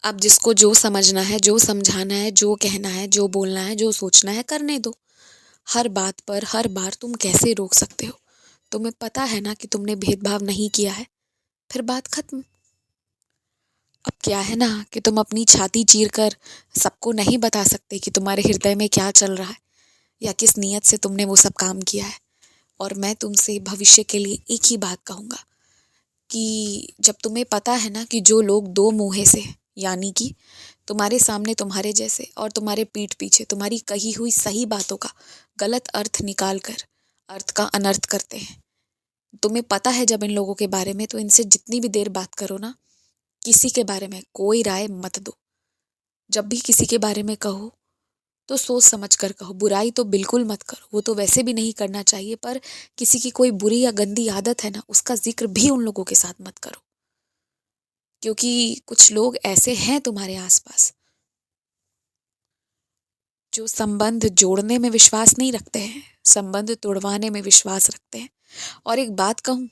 अब जिसको जो समझना है, जो समझाना है, जो कहना है, जो बोलना है, जो सोचना है, करने दो। हर बात पर हर बार तुम कैसे रोक सकते हो? तुम्हें पता है ना कि तुमने भेदभाव नहीं किया है, फिर बात खत्म। अब क्या है ना कि तुम अपनी छाती चीर कर सबको नहीं बता सकते कि तुम्हारे हृदय में क्या चल रहा है या किस नीयत से तुमने वो सब काम किया है। और मैं तुमसे भविष्य के लिए एक ही बात कहूँगा कि जब तुम्हें पता है ना कि जो लोग दो मुँहे से, यानी कि तुम्हारे सामने तुम्हारे जैसे और तुम्हारे पीठ पीछे तुम्हारी कही हुई सही बातों का गलत अर्थ निकाल कर अर्थ का अनर्थ करते हैं, तुम्हें पता है जब इन लोगों के बारे में, तो इनसे जितनी भी देर बात करो ना, किसी के बारे में कोई राय मत दो। जब भी किसी के बारे में कहो तो सोच समझ कर कहो। बुराई तो बिल्कुल मत करो, वो तो वैसे भी नहीं करना चाहिए, पर किसी की कोई बुरी या गंदी आदत है ना, उसका जिक्र भी उन लोगों के साथ मत करो। क्योंकि कुछ लोग ऐसे हैं तुम्हारे आसपास जो संबंध जोड़ने में विश्वास नहीं रखते हैं, संबंध तोड़वाने में विश्वास रखते हैं। और एक बात कहूँ,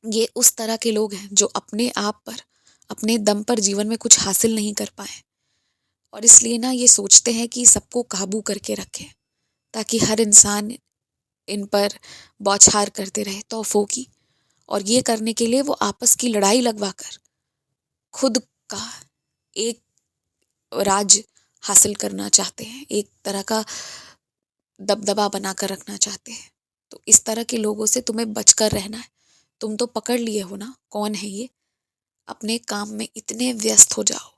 ये उस तरह के लोग हैं जो अपने आप पर, अपने दम पर जीवन में कुछ हासिल नहीं कर पाए और इसलिए ना ये सोचते हैं कि सबको काबू करके रखें, ताकि हर इंसान इन पर बौछार करते रहे तोहफों की। और ये करने के लिए वो आपस की लड़ाई लगवा कर खुद का एक राज हासिल करना चाहते हैं, एक तरह का दबदबा बनाकर रखना चाहते हैं। तो इस तरह के लोगों से तुम्हें बचकर रहना है। तुम तो पकड़ लिए हो ना कौन है ये। अपने काम में इतने व्यस्त हो जाओ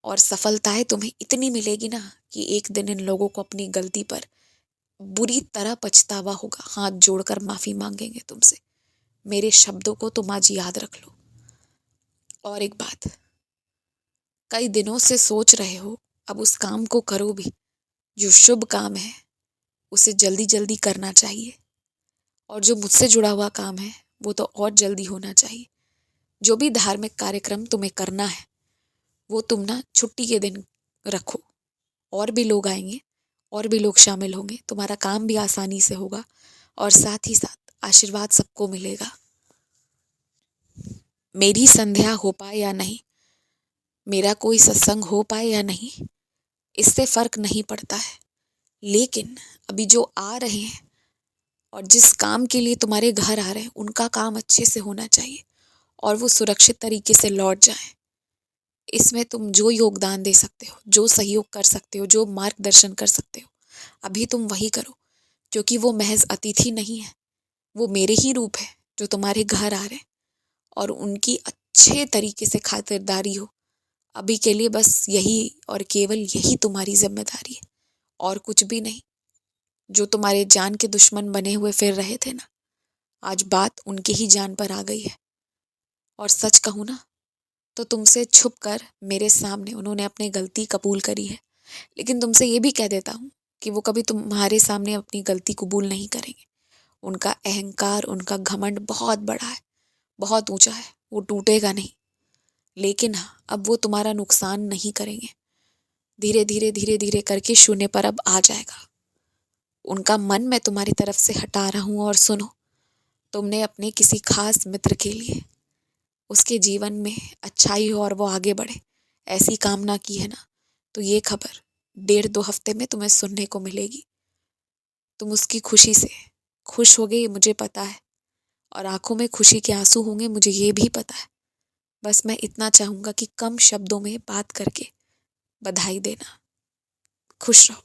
और सफलताएं तुम्हें इतनी मिलेगी ना कि एक दिन इन लोगों को अपनी गलती पर बुरी तरह पछतावा होगा, हाथ जोड़कर माफी मांगेंगे तुमसे। मेरे शब्दों को तुम आज याद रख लो। और एक बात, कई दिनों से सोच रहे हो, अब उस काम को करो भी। जो शुभ काम है उसे जल्दी जल्दी करना चाहिए, और जो मुझसे जुड़ा हुआ काम है वो तो और जल्दी होना चाहिए। जो भी धार्मिक कार्यक्रम तुम्हें करना है वो तुम ना छुट्टी के दिन रखो। और भी लोग आएंगे, और भी लोग शामिल होंगे, तुम्हारा काम भी आसानी से होगा और साथ ही साथ आशीर्वाद सबको मिलेगा। मेरी संध्या हो पाए या नहीं, मेरा कोई सत्संग हो पाए या नहीं, इससे फर्क नहीं पड़ता है। लेकिन अभी जो आ रहे हैं और जिस काम के लिए तुम्हारे घर आ रहे हैं, उनका काम अच्छे से होना चाहिए और वो सुरक्षित तरीके से लौट जाएं। इसमें तुम जो योगदान दे सकते हो, जो सहयोग कर सकते हो, जो मार्गदर्शन कर सकते हो, अभी तुम वही करो। क्योंकि वो महज अतिथि नहीं है, वो मेरे ही रूप है जो तुम्हारे घर आ रहे हैं, और उनकी अच्छे तरीके से खातिरदारी हो। अभी के लिए बस यही और केवल यही तुम्हारी जिम्मेदारी है, और कुछ भी नहीं। जो तुम्हारे जान के दुश्मन बने हुए फिर रहे थे ना, आज बात उनकी ही जान पर आ गई है। और सच कहूँ ना, तो तुमसे छुप कर मेरे सामने उन्होंने अपनी गलती कबूल करी है। लेकिन तुमसे ये भी कह देता हूँ कि वो कभी तुम्हारे सामने अपनी गलती कबूल नहीं करेंगे। उनका अहंकार, उनका घमंड बहुत बड़ा है, बहुत ऊंचा है, वो टूटेगा नहीं। लेकिन हाँ, अब वो तुम्हारा नुकसान नहीं करेंगे। धीरे धीरे धीरे धीरे करके शून्य पर अब आ जाएगा उनका मन। मैं तुम्हारी तरफ से हटा रहा हूँ। और सुनो, तुमने अपने किसी खास मित्र के लिए, उसके जीवन में अच्छाई हो और वो आगे बढ़े, ऐसी कामना की है ना, तो ये खबर 1.5-2 हफ्ते में तुम्हें सुनने को मिलेगी। तुम उसकी खुशी से खुश होगे ये मुझे पता है, और आंखों में खुशी के आंसू होंगे मुझे ये भी पता है। बस मैं इतना चाहूंगा कि कम शब्दों में बात करके बधाई देना। खुश रहो।